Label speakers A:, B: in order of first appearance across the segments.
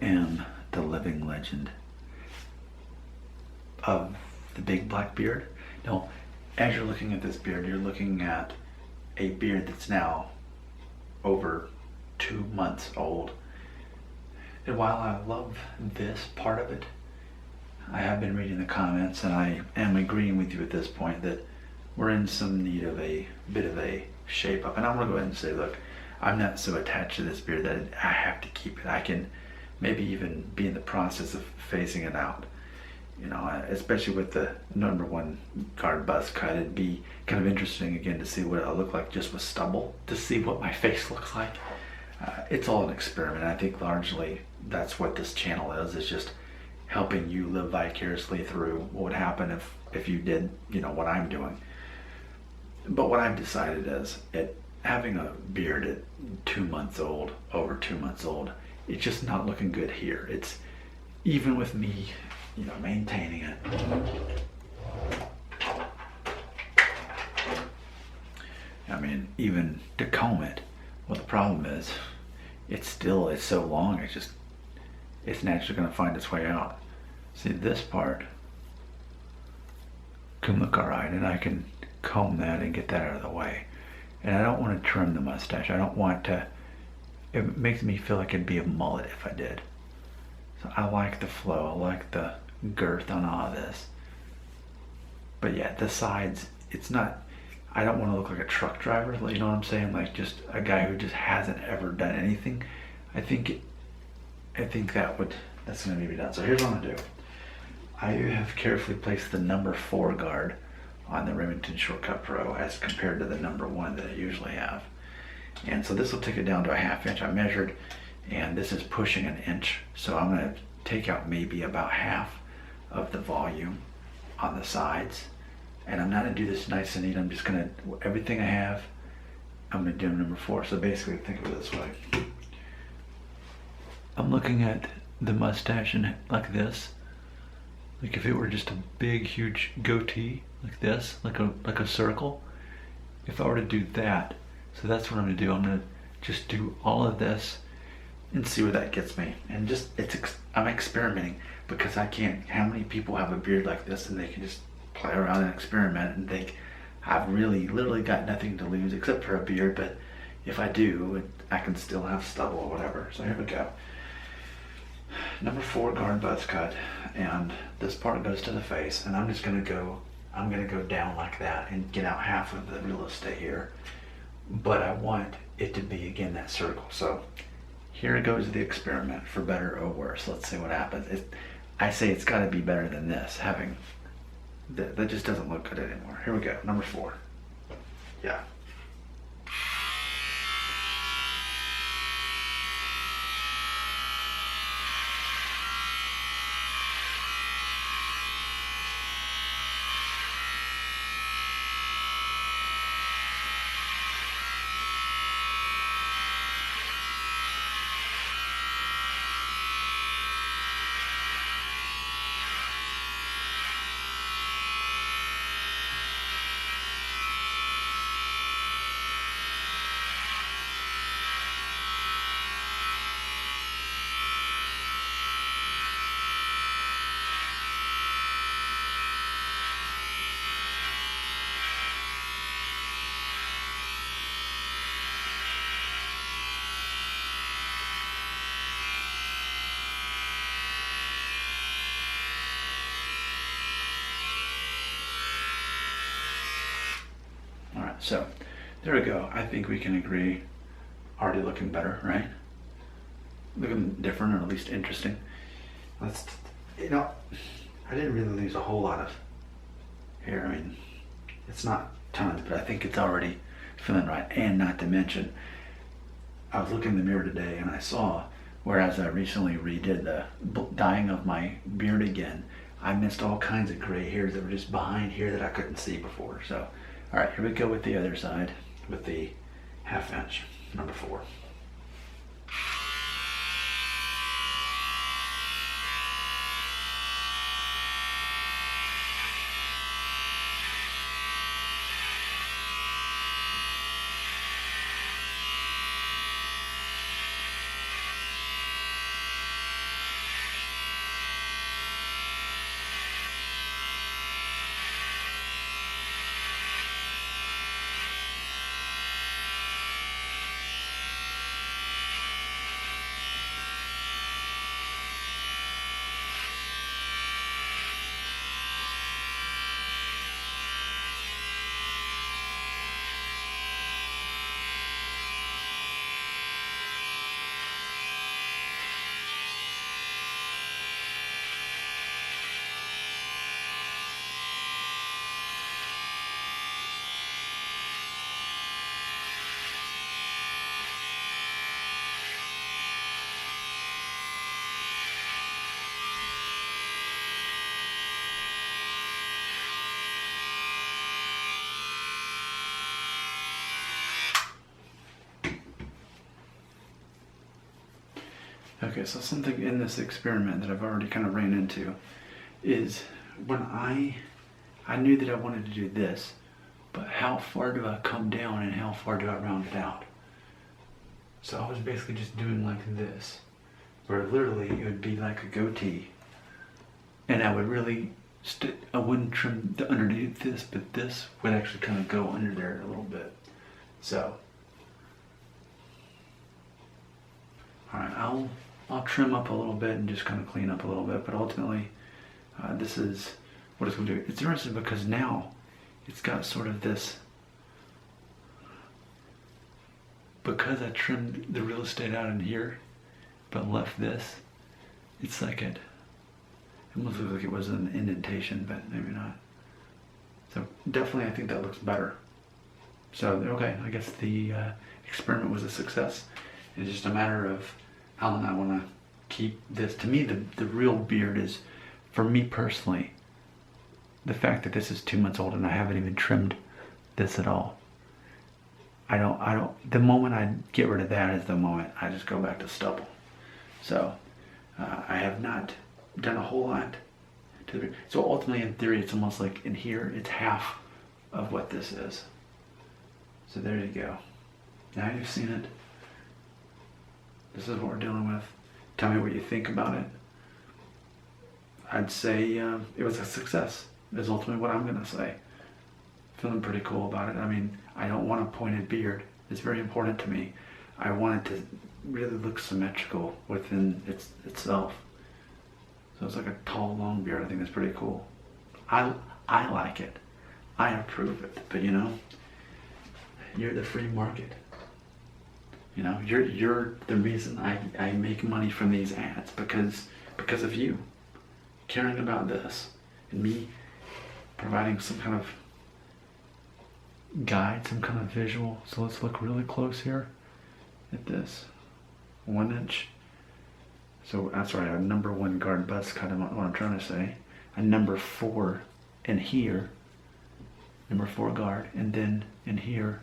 A: am the living legend of the big black beard. No, as you're looking at this beard, you're looking at a beard that's now over 2 months old. And while I love this part of it, I have been reading the comments and I am agreeing with you at this point that we're in some need of a bit of a shape up. And I'm gonna go ahead and say, look, I'm not so attached to this beard that I have to keep it. I can maybe even be in the process of phasing it out. You know, especially with the #1 guard buzz cut, it'd be kind of interesting again to see what it'll look like just with stubble, to see what my face looks like. It's all an experiment. I think largely that's what this channel is just helping you live vicariously through what would happen if you did, you know, what I'm doing. But what I've decided is, having a beard at 2 months old, over 2 months old, it's just not looking good here. It's, even with me, you know, maintaining it. I mean, even to comb it, well, the problem is, it's so long, it's naturally gonna find its way out. See, this part can look all right, and I can comb that and get that out of the way. And I don't want to trim the mustache. I don't want to, it makes me feel like it'd be a mullet if I did. So I like the flow, I like the girth on all of this. But yeah, the sides, it's not, I don't want to look like a truck driver, you know what I'm saying? Like just a guy who just hasn't ever done anything. I think that's gonna be done. So here's what I'm gonna do. I have carefully placed the #4 guard on the Remington Shortcut Pro as compared to the #1 that I usually have. And so this will take it down to a 1/2 inch. I measured, and this is pushing 1 inch. So I'm gonna take out maybe about half of the volume on the sides. And I'm not gonna do this nice and neat. I'm just gonna, everything I have, I'm gonna do #4. So basically think of it this way. I'm looking at the mustache and like this. Like if it were just a big, huge goatee, like this, like a circle. If I were to do that, so that's what I'm gonna do. I'm gonna just do all of this and see where that gets me. And just, I'm experimenting because I can't, how many people have a beard like this and they can just play around and experiment and think, I've really, literally got nothing to lose except for a beard, but if I do, I can still have stubble or whatever. So here we go. #4 guard buzz cut, and this part goes to the face, and I'm gonna go down like that and get out half of the real estate here. But I want it to be, again, that circle. So here goes the experiment, for better or worse. Let's see what happens. I say it's gotta be better than this, having, that just doesn't look good anymore. Here we go, #4. Yeah. So there we go. I think we can agree, already looking better, right? Looking different, or at least interesting. Let's, you know, I didn't really lose a whole lot of hair. I mean, it's not tons, but I think it's already feeling right. And not to mention, I was looking in the mirror today and I saw, whereas I recently redid the dyeing of my beard again, I missed all kinds of gray hairs that were just behind here that I couldn't see before. So, all right, here we go with the other side with the 1/2 inch, #4. Okay, so something in this experiment that I've already kind of ran into is when I knew that I wanted to do this, but how far do I come down and how far do I round it out? So I was basically just doing like this, where literally it would be like a goatee, and I would really, I wouldn't trim the underneath this, but this would actually kind of go under there a little bit. So, all right, I'll trim up a little bit and just kind of clean up a little bit, but ultimately, this is what it's going to do. It's interesting because now it's got sort of this, because I trimmed the real estate out in here, but left this, it's like it almost looks like it was an indentation, but maybe not. So definitely I think that looks better. So, okay, I guess the experiment was a success. It's just a matter of how long I want to keep this. To me, the real beard is, for me personally, the fact that this is 2 months old and I haven't even trimmed this at all. The moment I get rid of that is the moment I just go back to stubble. So, I have not done a whole lot to the beard. So ultimately, in theory, it's almost like in here, it's half of what this is. So there you go. Now you've seen it. This is what we're dealing with. Tell me what you think about it. I'd say it was a success, is ultimately what I'm going to say. Feeling pretty cool about it. I mean, I don't want a pointed beard. It's very important to me. I want it to really look symmetrical within itself. So it's like a tall, long beard. I think that's pretty cool. I like it. I approve it. But you know, you're the free market. You know, you're the reason I make money from these ads because of you caring about this and me providing some kind of guide, some kind of visual. So let's look really close here at this 1 inch. So that's right, a number 1 guard buzz cut, what I'm trying to say. A number 4 in here, number 4 guard, and then in here,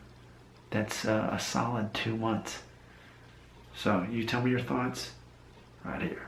A: that's a solid 2 months. So you tell me your thoughts right here.